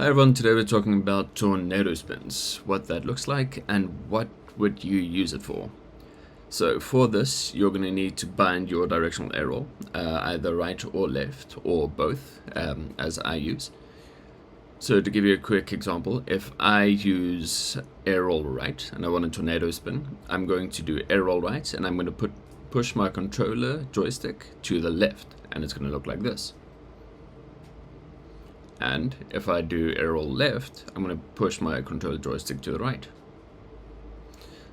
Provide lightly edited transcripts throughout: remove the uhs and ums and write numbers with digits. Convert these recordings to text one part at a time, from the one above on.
Hi everyone, today we're talking about tornado spins, what that looks like and what would you use it for. So for this you're going to need to bind your directional arrow, either right or left or both, as I use. So to give you a quick example, if I use arrow right and I want a tornado spin, I'm going to do arrow right and I'm going to push my controller joystick to the left and it's going to look like this. And if I do arrow left, I'm going to push my controller joystick to the right.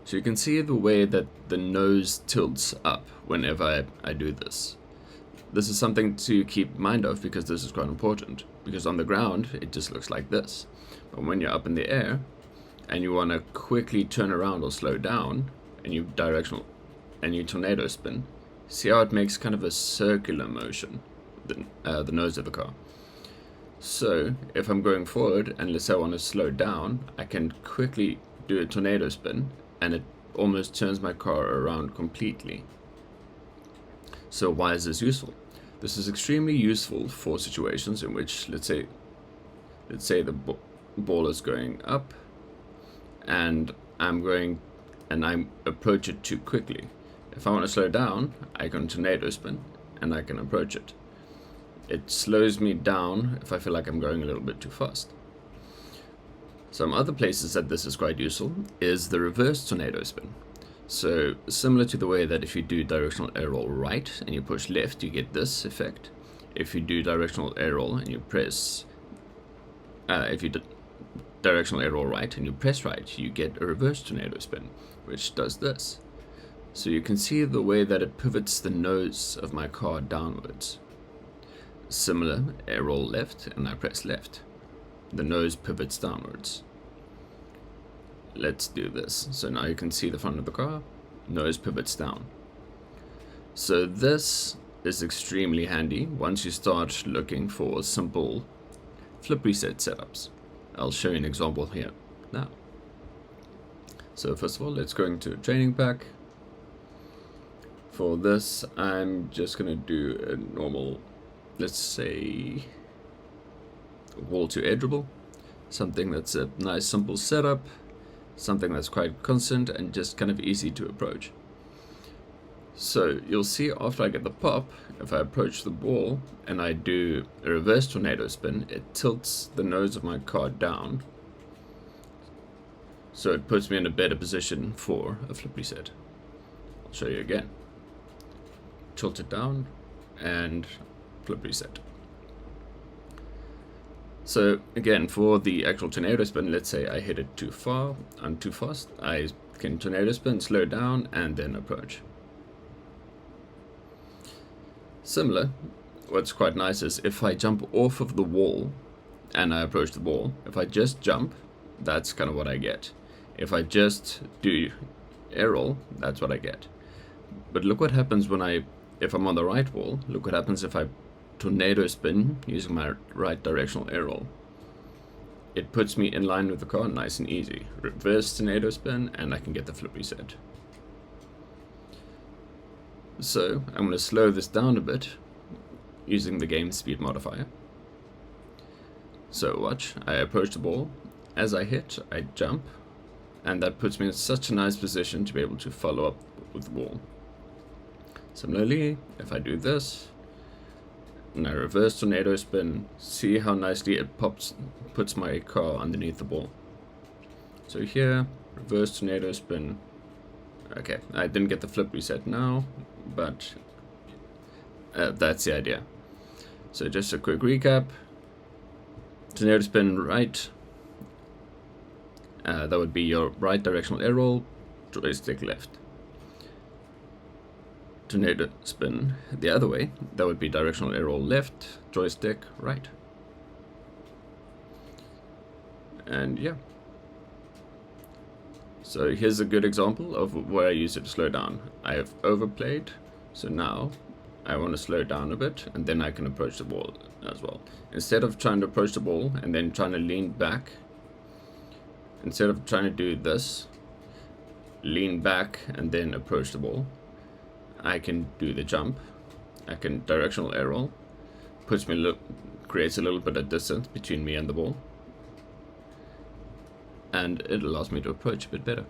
So you can see the way that the nose tilts up whenever I do this. This is something to keep mind of because this is quite important. Because on the ground, it just looks like this. But when you're up in the air and you want to quickly turn around or slow down and you tornado spin, see how it makes kind of a circular motion, the nose of the car. So if I'm going forward and let's say I want to slow down, I can quickly do a tornado spin and it almost turns my car around completely. So why is this useful? This is extremely useful for situations in which let's say the ball is going up and I approach it too quickly. If I want to slow down, I can tornado spin and I can approach it. It slows me down if I feel like I'm going a little bit too fast. Some other places that this is quite useful is the reverse tornado spin. So similar to the way that if you do directional arrow right and you push left, you get this effect. If you do directional arrow and you press, directional arrow right and you press right, you get a reverse tornado spin, which does this. So you can see the way that it pivots the nose of my car downwards. Similar, arrow left and I press left. The nose pivots downwards. Let's do this. So now you can see the front of the car, nose pivots down. So this is extremely handy once you start looking for simple flip reset setups. I'll show you an example here now. So first of all, let's go into a training pack. For this, I'm just going to do a normal, let's say, wall to edge dribble, something that's a nice simple setup, something that's quite constant and just kind of easy to approach. So you'll see after I get the pop, if I approach the ball and I do a reverse tornado spin, it tilts the nose of my car down, so it puts me in a better position for a flip reset. I'll show you again. Tilt it down and flip reset. So again, for the actual tornado spin, let's say I hit it too far and too fast, I can tornado spin, slow down and then approach. Similar, what's quite nice is if I jump off of the wall and I approach the ball, if I just jump, that's kind of what I get. If I just do arrow, that's what I get. But look what happens if I'm on the right wall, look what happens if I tornado spin using my right directional arrow. It puts me in line with the car nice and easy. Reverse tornado spin and I can get the flip reset. So I'm going to slow this down a bit using the game speed modifier. So watch, I approach the ball, as I hit I jump, and that puts me in such a nice position to be able to follow up with the ball. Similarly, if I do this and I reverse tornado spin, see how nicely it puts my car underneath the ball. So here, reverse tornado spin. Okay, I didn't get the flip reset now, but that's the idea. So just a quick recap. Tornado spin right. That would be your right directional arrow, joystick left. Tornado spin the other way, that would be directional arrow left, joystick right. And yeah. So here's a good example of where I use it to slow down. I have overplayed, so now I want to slow down a bit and then I can approach the ball as well. Instead of trying to approach the ball and then trying to lean back, instead of trying to do this, lean back and then approach the ball, I can do the jump, I can directional arrow, creates a little bit of distance between me and the ball, and it allows me to approach a bit better.